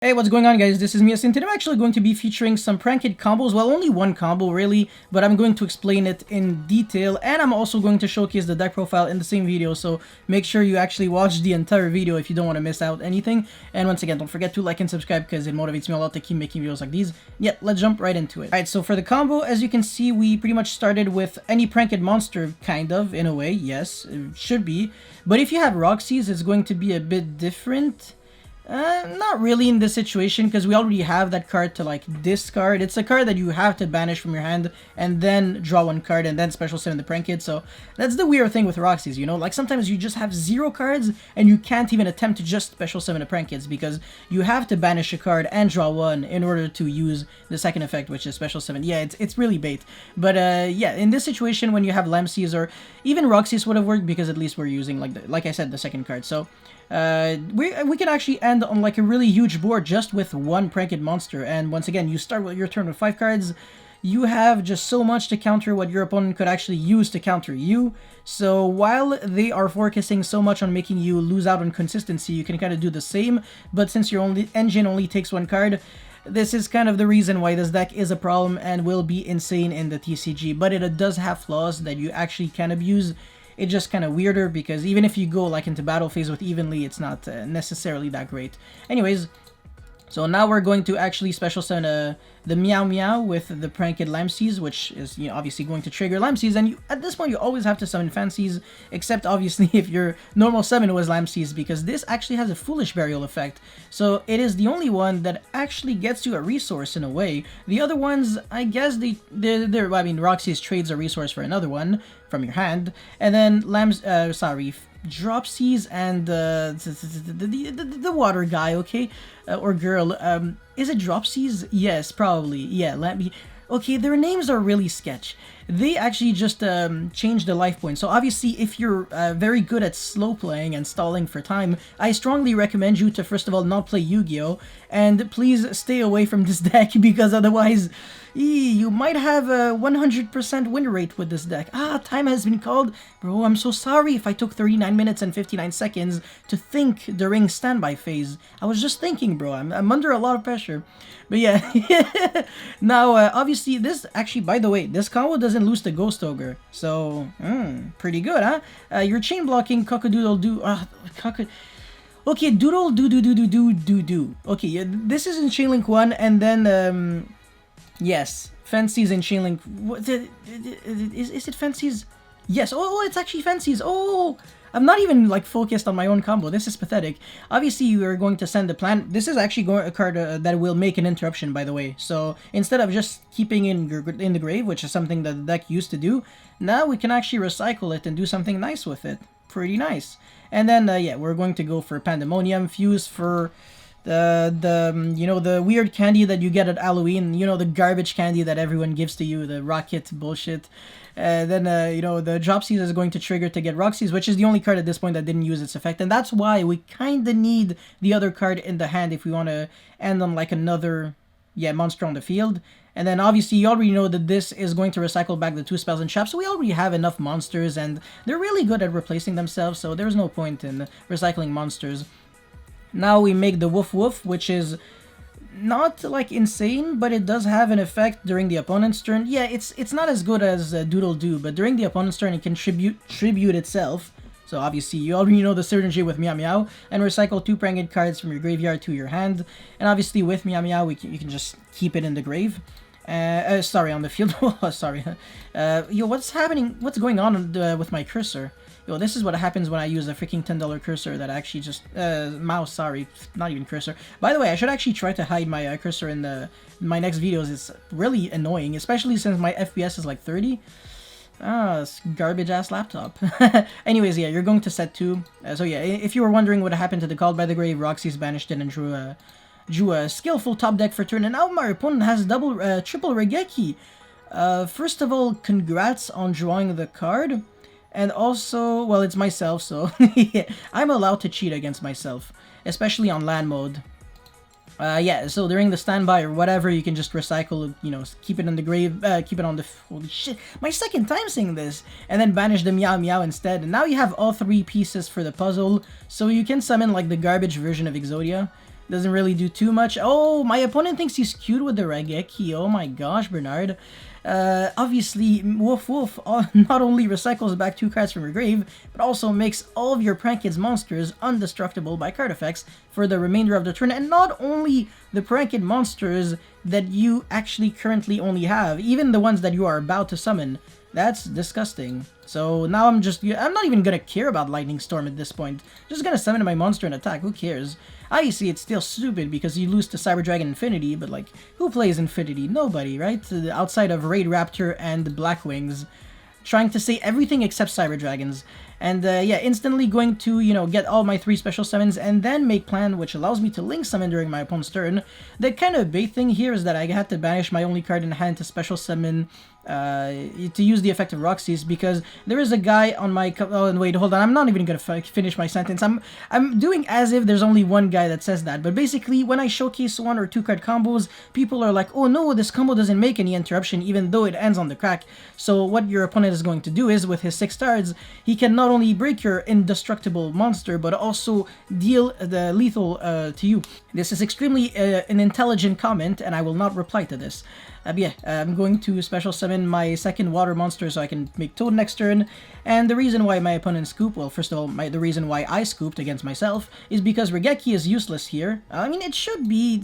Hey, what's going on, guys? This is Mias, and today I'm actually going to be featuring some Prankid combos. Well, only one combo, really, but I'm going to explain it in detail, and I'm also going to showcase the deck profile in the same video, so make sure you actually watch the entire video if you don't want to miss out anything. And once again, don't forget to like and subscribe because it motivates me a lot to keep making videos like these. Yeah, let's jump right into it. Alright, so for the combo, as you can see, we pretty much started with any Prankid monster, kind of, in a way. Yes, it should be. But if you have Roxy's, it's going to be a bit different. Not really in this situation, because we already have that card to, like, discard. It's a card that you have to banish from your hand, and then draw one card, and then special summon the Prankid. So that's the weird thing with Roxy's, you know? Like, sometimes you just have 0 cards, and you can't even attempt to just special summon the Prankids, because you have to banish a card and draw one in order to use the second effect, which is special summon. Yeah, it's really bait. But, yeah, in this situation, when you have Lamses, or even Roxy's would have worked, because at least we're using, like I said, the second card. So we can actually end on like a really huge board just with one Prankid monster, and once again, you start with your turn with 5 cards. You have just so much to counter what your opponent could actually use to counter you. So while they are focusing so much on making you lose out on consistency, you can kind of do the same, but since your engine only takes 1 card, this is kind of the reason why this deck is a problem and will be insane in the TCG, but it does have flaws that you actually can abuse. It's just kind of weirder because even if you go like into battle phase with evenly, it's not necessarily that great. Anyways, so now we're going to actually special summon the Meow Meow with the Prankid Lamses, which is, you know, obviously going to trigger Lamses, and at this point you always have to summon Fancies, except obviously if your normal summon was Lamses, because this actually has a Foolish Burial effect, so it is the only one that actually gets you a resource in a way. The other ones, I guess they're I mean, Roxy's trades a resource for another one from your hand, and then Dropsies and the water guy, okay, or girl. Is it Dropsies? Yes, probably. Yeah, let me. Okay, their names are really sketch. They actually just changed the life point. So obviously, if you're very good at slow playing and stalling for time, I strongly recommend you to first of all not play Yu-Gi-Oh! And please stay away from this deck, because otherwise, you might have a 100% win rate with this deck. Time has been called. Bro, I'm so sorry if I took 39 minutes and 59 seconds to think during standby phase. I was just thinking, bro. I'm under a lot of pressure. But yeah, now, obviously, this, actually, by the way, this combo doesn't lose to Ghost Ogre. So, pretty good, huh? Your chain blocking Cockadoodle-Doo, okay, Doodle do do do do do do do. Okay, yeah, this is in Chainlink 1, and then, yes, Fancies in Chainlink. What, is it Fancies? Yes, oh, it's actually Fancies. Oh, I'm not even, like, focused on my own combo. This is pathetic. Obviously, you are going to send the plan. This is actually a card that will make an interruption, by the way. So, instead of just keeping in the grave, which is something that the deck used to do, now we can actually recycle it and do something nice with it. Pretty nice. And then, yeah, we're going to go for Pandemonium, Fuse for you know, the weird candy that you get at Halloween, you know, the garbage candy that everyone gives to you, the rocket bullshit. Then, you know, the Dropsies is going to trigger to get Roxy's, which is the only card at this point that didn't use its effect, and that's why we kind of need the other card in the hand if we want to end on, like, another, yeah, monster on the field. And then, obviously, you already know that this is going to recycle back the 2 spells and traps, so we already have enough monsters, and they're really good at replacing themselves, so there's no point in recycling monsters. Now we make the Woof Woof, which is not, like, insane, but it does have an effect during the opponent's turn. Yeah, it's not as good as Doodle Doo, but during the opponent's turn it can tribute itself. So obviously you already know the synergy with Meow Meow, and recycle 2 Prankid cards from your graveyard to your hand. And obviously with Meow Meow you can just keep it in the grave. Sorry, on the field. Oh, sorry. Yo, what's happening? What's going on with my cursor? Yo, this is what happens when I use a freaking $10 cursor that actually just... mouse, sorry. Not even cursor. By the way, I should actually try to hide my cursor in my next videos. It's really annoying, especially since my FPS is like 30. It's garbage-ass laptop. Anyways, yeah, you're going to set 2. So yeah, if you were wondering what happened to the Called by the Grave, Roxy's banished it and drew a skillful top deck for turn, and now my opponent has triple Regeki. First of all, congrats on drawing the card. And also, well, it's myself, so I'm allowed to cheat against myself, especially on land mode. Yeah, so during the standby or whatever, you can just recycle, you know, keep it in the grave, keep it on the... Holy shit, my second time saying this! And then banish the Meow Meow instead. And now you have all 3 pieces for the puzzle, so you can summon, like, the garbage version of Exodia. Doesn't really do too much. Oh, my opponent thinks he's cute with the Raigeki. Oh my gosh, Bernard. Obviously, Woof Woof not only recycles back 2 cards from your grave, but also makes all of your Prankids monsters indestructible by card effects for the remainder of the turn. And not only the Prankid monsters that you actually currently only have, even the ones that you are about to summon. That's disgusting. So now I'm not even gonna care about Lightning Storm at this point. Just gonna summon my monster and attack, who cares? Obviously, it's still stupid because you lose to Cyber Dragon Infinity, but like, who plays Infinity? Nobody, right? Outside of Raid Raptor and Blackwings. Trying to say everything except Cyber Dragons. And yeah, instantly going to, you know, get all my 3 special summons and then make plan, which allows me to link summon during my opponent's turn. The kind of big thing here is that I had to banish my only card in hand to special summon to use the effect of Roxy's, because there is a guy on my... Oh, wait, hold on. I'm not even going to finish my sentence. I'm doing as if there's only one guy that says that. But basically, when I showcase 1 or 2 card combos, people are like, oh no, this combo doesn't make any interruption, even though it ends on the crack. So what your opponent is going to do is, with his 6 stars, he can not only break your indestructible monster, but also deal the lethal to you. This is extremely an intelligent comment, and I will not reply to this. Yeah, I'm going to special summon my second water monster so I can make Toad next turn. And the reason why my opponent scooped, well, first of all, the reason why I scooped against myself is because Raigeki is useless here. I mean, it should be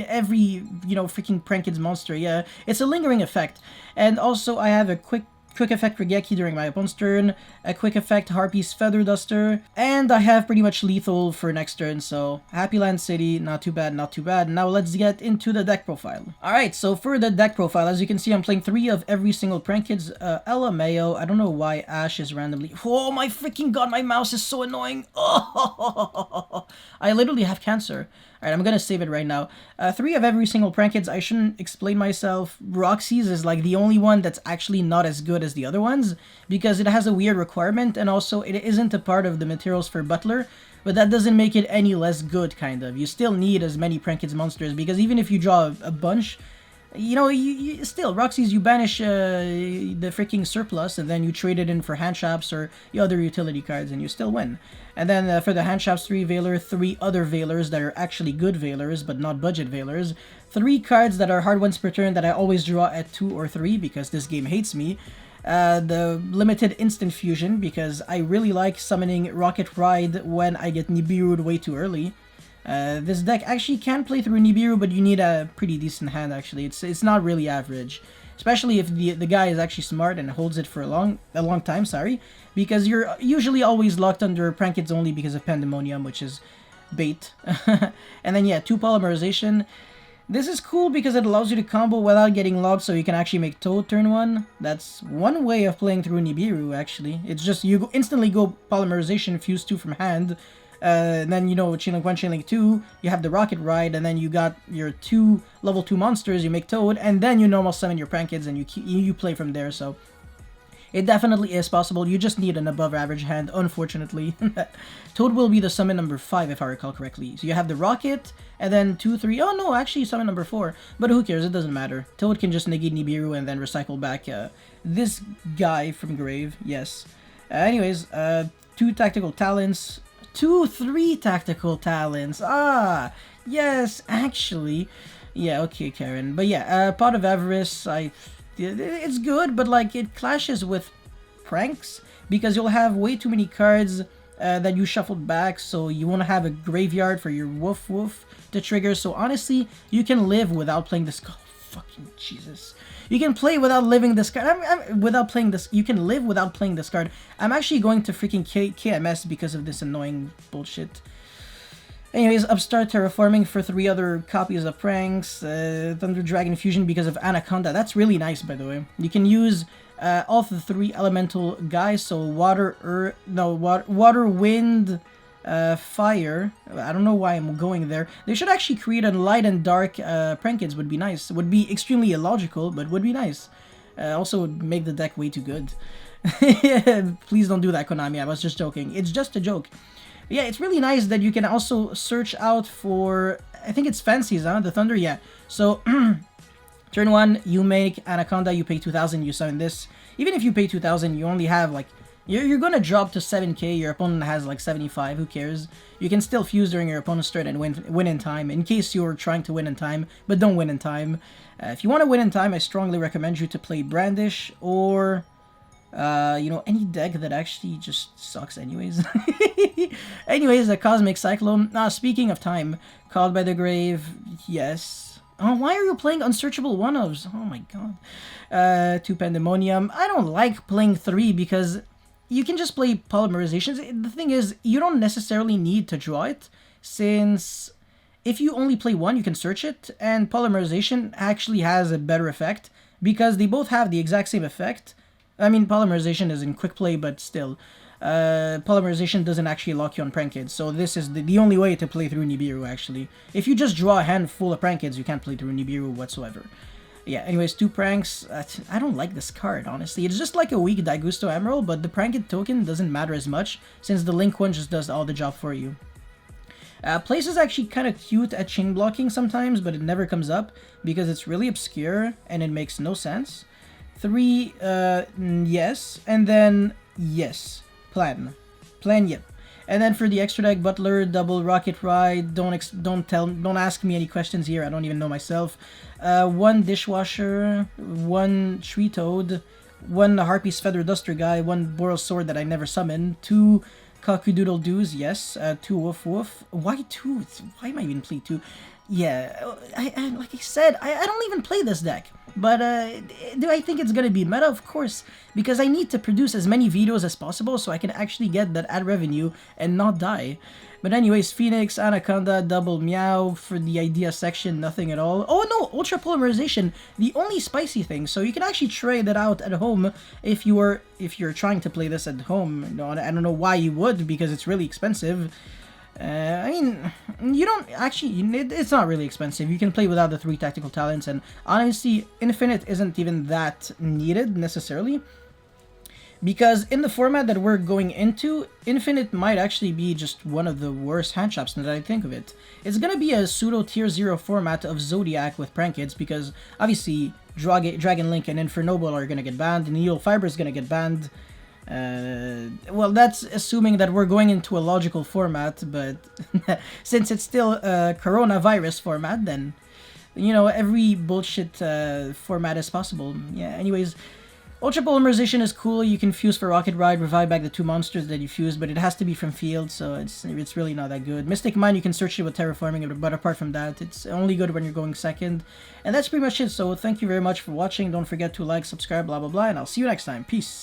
every, you know, freaking Prankids monster. Yeah, it's a lingering effect. And also, I have a quick effect Raigeki during my opponent's turn, a quick effect Harpy's Feather Duster, and I have pretty much lethal for next turn, so Happy Land City, not too bad, not too bad. Now let's get into the deck profile. Alright, so for the deck profile, as you can see, I'm playing 3 of every single Prankids. LMAO, I don't know why Ash is randomly... Oh my freaking god, my mouse is so annoying! Oh, I literally have cancer. Alright, I'm gonna save it right now. 3 of every single Prankids. I shouldn't explain myself. Roxy's is like the only one that's actually not as good as the other ones, because it has a weird requirement, and also it isn't a part of the materials for Butler, but that doesn't make it any less good, kind of. You still need as many Prankids monsters, because even if you draw a bunch, you know, you still, Roxy's, you banish the freaking surplus, and then you trade it in for hand traps or the other utility cards, and you still win. And then for the hand traps, 3 Veiler, 3 other Veilers that are actually good Veilers, but not budget Veilers, 3 cards that are hard ones per turn that I always draw at 2 or 3, because this game hates me. The limited instant fusion, because I really like summoning Rocket Ride when I get Nibiru'd way too early. This deck actually can play through Nibiru, but you need a pretty decent hand, actually. It's not really average. Especially if the guy is actually smart and holds it for a long time, sorry. Because you're usually always locked under Prankids only because of Pandemonium, which is bait. And then, yeah, 2 Polymerization. This is cool because it allows you to combo without getting locked, so you can actually make Toad turn 1. That's one way of playing through Nibiru, actually. It's just you instantly go Polymerization, fuse 2 from hand, and then, you know, Chainlink 1, Chainlink 2, you have the Rocket Ride, and then you got your 2 level 2 monsters, you make Toad, and then you normal summon your Prankids, and you play from there, so... It definitely is possible, you just need an above average hand, unfortunately. Toad will be the summon number 5 if I recall correctly. So you have the Rocket, and then 2, 3, oh no, actually summon number 4. But who cares, it doesn't matter. Toad can just negate Nibiru and then recycle back this guy from grave, yes. Anyways, 2 tactical talents, 3 tactical talents, ah, yes, actually. Yeah, okay, Karen. But yeah, Pot of Avarice, it's good, but like it clashes with Pranks because you'll have way too many cards that you shuffled back, so you want to have a graveyard for your Woof Woof to trigger. So honestly, you can live without playing this. Oh, fucking Jesus! You can play without living this card. Without playing this, you can live without playing this card. I'm actually going to freaking KMS because of this annoying bullshit. Anyways, Upstart Terraforming for 3 other copies of Pranks, Thunder Dragon Fusion because of Anaconda. That's really nice, by the way. You can use all the 3 elemental guys, so water, wind, fire. I don't know why I'm going there. They should actually create a light and dark Prankids, would be nice. Would be extremely illogical, but would be nice. Also would make the deck way too good. Please don't do that, Konami. I was just joking. It's just a joke. Yeah, it's really nice that you can also search out for, I think it's Fancies, huh? The Thunder, yeah. So, turn 1, you make Anaconda, you pay 2,000, you summon this. Even if you pay 2,000, you only have, like, You're gonna drop to 7k, your opponent has like 75, who cares? You can still fuse during your opponent's turn and win in time, in case you're trying to win in time, but don't win in time. If you want to win in time, I strongly recommend you to play Brandish, or, you know, any deck that actually just sucks anyways. Anyways, a Cosmic Cyclone. Speaking of time, Called by the Grave, yes. Oh, why are you playing Unsearchable One-Ofs? Oh my god. 2 Pandemonium. I don't like playing 3 because you can just play Polymerizations. The thing is, you don't necessarily need to draw it, since if you only play 1, you can search it, and Polymerization actually has a better effect, because they both have the exact same effect. I mean, Polymerization is in quick play, but still. Polymerization doesn't actually lock you on Prankids, so this is the only way to play through Nibiru, actually. If you just draw a hand full of Prankids, you can't play through Nibiru whatsoever. Yeah, anyways, 2 pranks. I don't like this card, honestly. It's just like a weak Daigusto Emerald, but the Prankid token doesn't matter as much, since the Link one just does all the job for you. Place is actually kind of cute at chain blocking sometimes, but it never comes up, because it's really obscure, and it makes no sense. 3, yes, and then, yes. Plan, yep. And then for the extra deck, Butler, double Rocket Ride. Don't ask me any questions here. I don't even know myself. 1 Dishwasher, 1 Tree Toad, 1 Harpy's Feather Duster guy, 1 Boros Sword that I never summoned, 2 Cockadoodle Doos, yes, 2 Woof Woof. Why 2? Why am I even playing 2? Yeah, like I said, I don't even play this deck. But do I think it's gonna be meta? Of course, because I need to produce as many videos as possible so I can actually get that ad revenue and not die. But anyways, Phoenix, Anaconda, double Meow. For the idea section, nothing at all. Oh no, Ultra Polymerization, the only spicy thing. So you can actually try that out at home if you're trying to play this at home. No, I don't know why you would, because it's really expensive. I mean, you don't actually, it's not really expensive. You can play without the 3 tactical talents, and honestly, Infinite isn't even that needed necessarily. Because in the format that we're going into, Infinite might actually be just one of the worst hand traps now that I think of it. It's gonna be a pseudo tier 0 format of Zodiac with Prankids, because obviously Dragon Link and Infernoble are gonna get banned, and Needle Fiber is gonna get banned. Well, that's assuming that we're going into a logical format, but since it's still a coronavirus format, then, you know, every bullshit format is possible. Yeah, anyways, Ultra Polymerization is cool. You can fuse for Rocket Ride, revive back the 2 monsters that you fused, but it has to be from field, so it's really not that good. Mystic Mine, you can search it with Terraforming, but apart from that, it's only good when you're going second. And that's pretty much it, so thank you very much for watching. Don't forget to like, subscribe, blah blah blah, and I'll see you next time. Peace!